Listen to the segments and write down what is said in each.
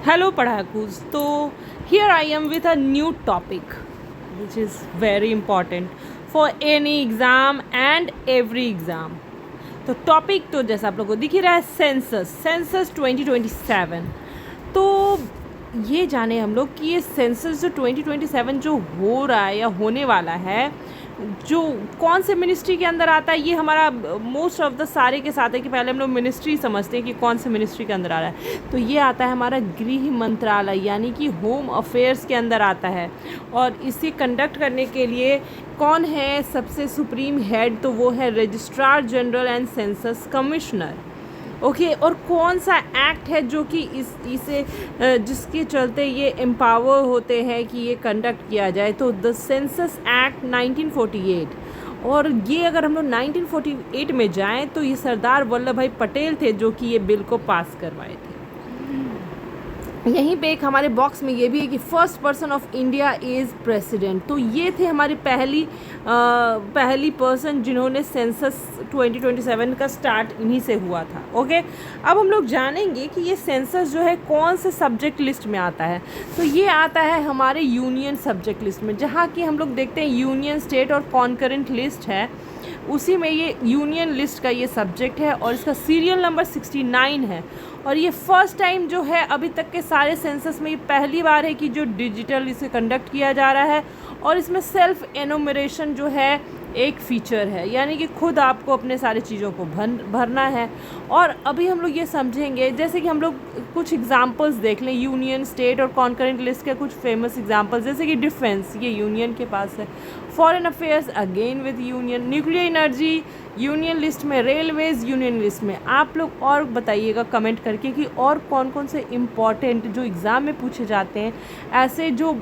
Hello Padhakus. So here I am with a new topic which is very important for any exam and every exam. तो topic तो जैसा आप लोगों को दिख ही रहा है, सेंसस 2027। तो ये जाने हम लोग कि ये सेंसस जो 2027 जो हो रहा है या होने वाला है, जो कौन से मिनिस्ट्री के अंदर आता है, ये हमारा मोस्ट ऑफ द सारे के साथ है कि पहले हम लोग मिनिस्ट्री समझते हैं कि कौन से मिनिस्ट्री के अंदर आ रहा है। तो ये आता है हमारा गृह मंत्रालय यानी कि होम अफेयर्स के अंदर आता है। और इसे कंडक्ट करने के लिए कौन है सबसे सुप्रीम हेड, तो वो है registrar general and census commissioner. Okay और कौन सा एक्ट है जो कि इसे जिसके चलते ये एम्पावर होते हैं कि ये कंडक्ट किया जाए, तो द सेंसस एक्ट 1948। और ये अगर हम लोग 1948 में जाएं तो ये सरदार वल्लभ भाई पटेल थे जो कि ये बिल को पास करवाए थे। यहीं पे एक हमारे बॉक्स में ये भी है कि first person of India is president. तो ये थे हमारी पहली पर्सन जिन्होंने सेंसस 2027 का स्टार्ट इन्हीं से हुआ था। ओके अब हम लोग जानेंगे कि ये सेंसस जो है कौन से सब्जेक्ट लिस्ट में आता है। तो ये आता है हमारे यूनियन सब्जेक्ट लिस्ट में, जहाँ की हम लोग देखते हैं यूनियन, स्टेट और कॉन्करेंट लिस्ट है, उसी में ये यूनियन लिस्ट का ये सब्जेक्ट है और इसका सीरियल नंबर 69 है। और ये फर्स्ट टाइम जो है अभी तक के सारे सेंसस में ये पहली बार है कि जो डिजिटल इसे कंडक्ट किया जा रहा है। और इसमें सेल्फ एनुमरेशन जो है एक फ़ीचर है, यानी कि खुद आपको अपने सारे चीज़ों को भरना है। और अभी हम लोग ये समझेंगे, जैसे कि हम लोग कुछ एग्जांपल्स देख लें यूनियन, स्टेट और कॉन्करेंट लिस्ट के कुछ फेमस एग्जांपल्स, जैसे कि डिफेंस ये यूनियन के पास है, foreign affairs again with union, nuclear energy union list में, रेलवेज़ यूनियन लिस्ट में। आप लोग और बताइएगा कमेंट करके कि और कौन कौन से इम्पॉर्टेंट जो एग्ज़ाम में पूछे जाते हैं, ऐसे जो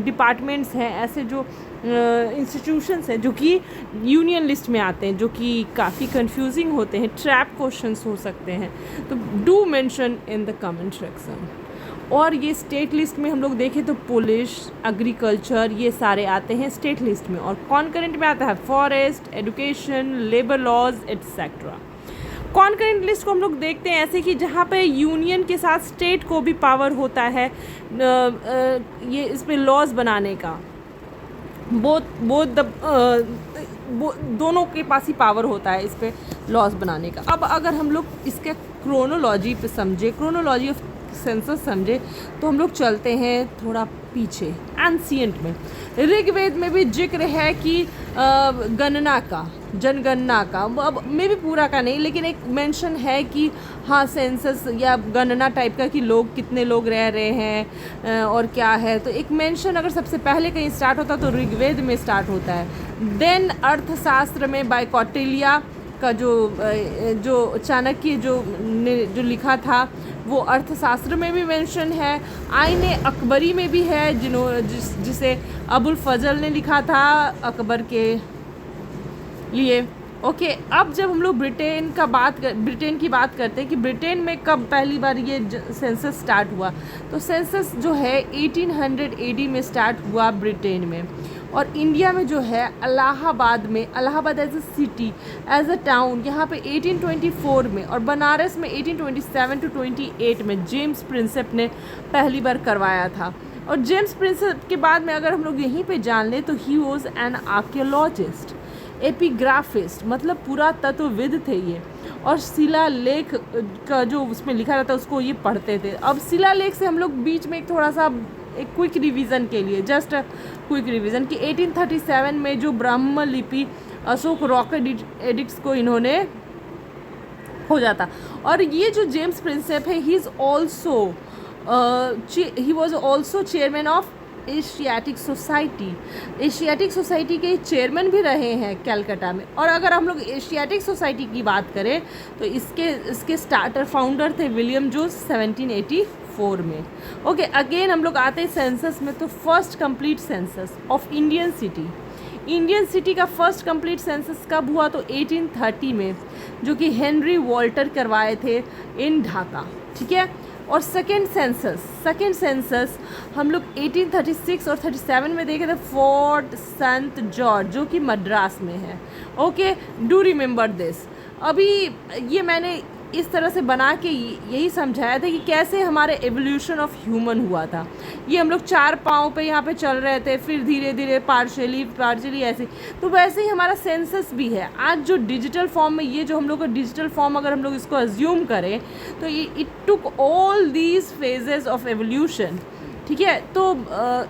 डिपार्टमेंट्स हैं, ऐसे जो इंस्टीट्यूशंस हैं जो कि यूनियन लिस्ट में आते हैं, जो कि काफ़ी कंफ्यूजिंग होते हैं, ट्रैप क्वेश्चंस हो सकते हैं। तो do mention in the comment section. और ये स्टेट लिस्ट में हम लोग देखें तो पुलिस, एग्रीकल्चर ये सारे आते हैं स्टेट लिस्ट में। और कॉन्करेंट में आता है forest, education, labour laws et cetera. Concurrent list को हम लोग देखते हैं ऐसे कि जहाँ पे यूनियन के साथ स्टेट को भी पावर होता है ये इस पर लॉज बनाने का, दोनों के पास ही पावर होता है इस पे लॉज बनाने का। अब अगर हम लोग इसके क्रोनोलॉजी पे समझे, क्रोनोलॉजी ऑफ सेंसस समझे, तो हम लोग चलते हैं थोड़ा पीछे एंशिएंट में। ऋग्वेद में भी जिक्र है कि गणना का, जनगणना का, अब मे भी पूरा का नहीं लेकिन एक मेंशन है कि हाँ सेंसस या गणना टाइप का कि लोग कितने लोग रह रहे हैं और क्या है। तो एक मेंशन अगर सबसे पहले कहीं स्टार्ट होता तो ऋग्वेद में स्टार्ट होता है। देन अर्थशास्त्र में बाय कौटिल्य का जो चाणक्य जो लिखा था वो अर्थशास्त्र में भी मेंशन है। आईने अकबरी में भी है जिसे अबुल फजल ने लिखा था अकबर के लिए। ओके अब जब हम लोग ब्रिटेन की बात करते हैं कि ब्रिटेन में कब पहली बार ये सेंसस स्टार्ट हुआ, तो सेंसस जो है 1800 AD में स्टार्ट हुआ ब्रिटेन में। और इंडिया में जो है Allahabad as a city, as a town, यहाँ पे 1824 में, और बनारस में 1827 to 28 में जेम्स प्रिंसेप ने पहली बार करवाया था। और जेम्स प्रिंसेप के बाद में अगर हम लोग यहीं पे जान लें तो ही वॉज एन आर्कियोलॉजिस्ट, एपिग्राफिस्ट, मतलब पुरातत्वविद थे ये। और शिलालेख का जो उसमें लिखा रहता है उसको ये पढ़ते थे। अब शिलालेख से हम लोग बीच में एक क्विक रिवीजन के लिए, जस्ट क्विक रिवीजन कि 1837 में जो ब्रह्म लिपि अशोक रॉक एडिक्ट्स को इन्होंने हो जाता। और ये जो जेम्स प्रिंसेप है he was also chairman of Asiatic society के चेयरमैन भी रहे हैं कलकत्ता में। और अगर हम लोग एशियाटिक सोसाइटी की बात करें तो इसके स्टार्टर फाउंडर थे विलियम जोन्स 1784 में। ओके अगेन हम लोग आते हैं सेंसस में। तो first complete census of Indian city का फर्स्ट कंप्लीट सेंसस कब हुआ, तो 1830 में, जो कि हेनरी वॉल्टर करवाए थे इन ढाका। ठीक है। और सेकेंड सेंसस हम लोग 1836 और 37 में देखे थे, फोर्ट सेंट जॉर्ज जो कि मद्रास में है। Okay do remember this. अभी ये मैंने इस तरह से बना के यही समझाया था कि कैसे हमारे एवोल्यूशन ऑफ ह्यूमन हुआ था। ये हम लोग 4 पाँव पे यहाँ पे चल रहे थे, फिर धीरे धीरे पार्शली ऐसे, तो वैसे ही हमारा सेंसस भी है। आज जो डिजिटल फॉर्म में, ये जो हम लोग का डिजिटल फॉर्म अगर हम लोग इसको अज्यूम करें तो ये it took all these phases of evolution, ठीक है। तो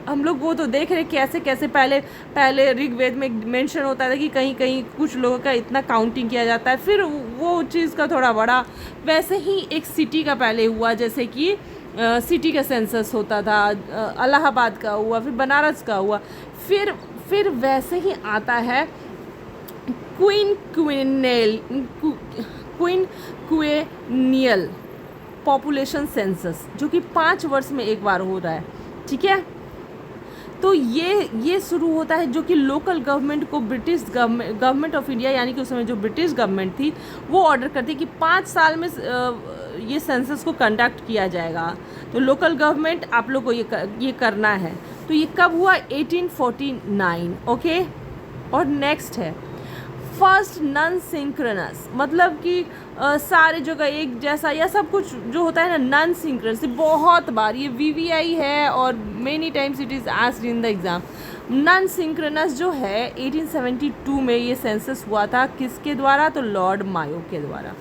हम लोग वो तो देख रहे कैसे कैसे पहले ऋग्वेद में मेंशन होता था कि कहीं कहीं कुछ लोगों का इतना काउंटिंग किया जाता है, फिर वो चीज़ का थोड़ा बड़ा। वैसे ही एक सिटी का पहले हुआ, जैसे कि सिटी का सेंसस होता था, इलाहाबाद का हुआ, फिर बनारस का हुआ, फिर वैसे ही आता है क्विनक्विनियल पॉपुलेशन सेंसस, जो कि 5 वर्ष में एक बार हो रहा है, ठीक है। तो ये शुरू होता है, जो कि लोकल गवर्नमेंट को ब्रिटिश गवर्नमेंट ऑफ इंडिया, यानी कि उस समय जो ब्रिटिश गवर्नमेंट थी, वो ऑर्डर करती कि 5 साल में ये सेंसस को कंडक्ट किया जाएगा। तो लोकल गवर्नमेंट आप लोग को ये करना है। तो ये कब हुआ? 1849, ओके। और नेक्स्ट है फर्स्ट नॉन सिंक्रोनस, मतलब कि सारे जगह एक जैसा या सब कुछ जो होता है ना, नॉन सिंक्रोनस। बहुत बार ये VVI है और many times it is asked in the exam. Non synchronous जो है 1872 में ये सेंसस हुआ था, किसके द्वारा? तो लॉर्ड मायो के द्वारा।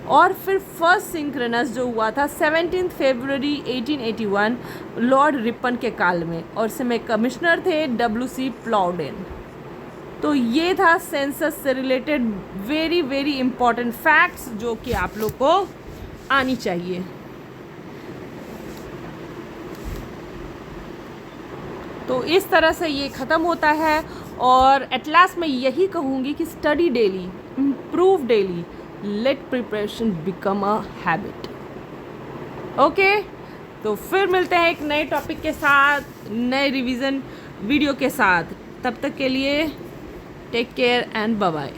और फिर फर्स्ट सिंक्रोनस जो हुआ था 17 फरवरी 1881 लॉर्ड रिपन के काल में, और इसमें कमिश्नर थे WC प्लाउडेन। तो ये था सेंसस से related very very important facts जो कि आप लोग को आनी चाहिए। तो इस तरह से ये ख़त्म होता है, और एट लास्ट मैं यही कहूँगी कि study daily, improve daily, let preparation become a habit, okay. तो फिर मिलते हैं एक नए टॉपिक के साथ, नए रिवीजन वीडियो के साथ। तब तक के लिए take care and bye bye.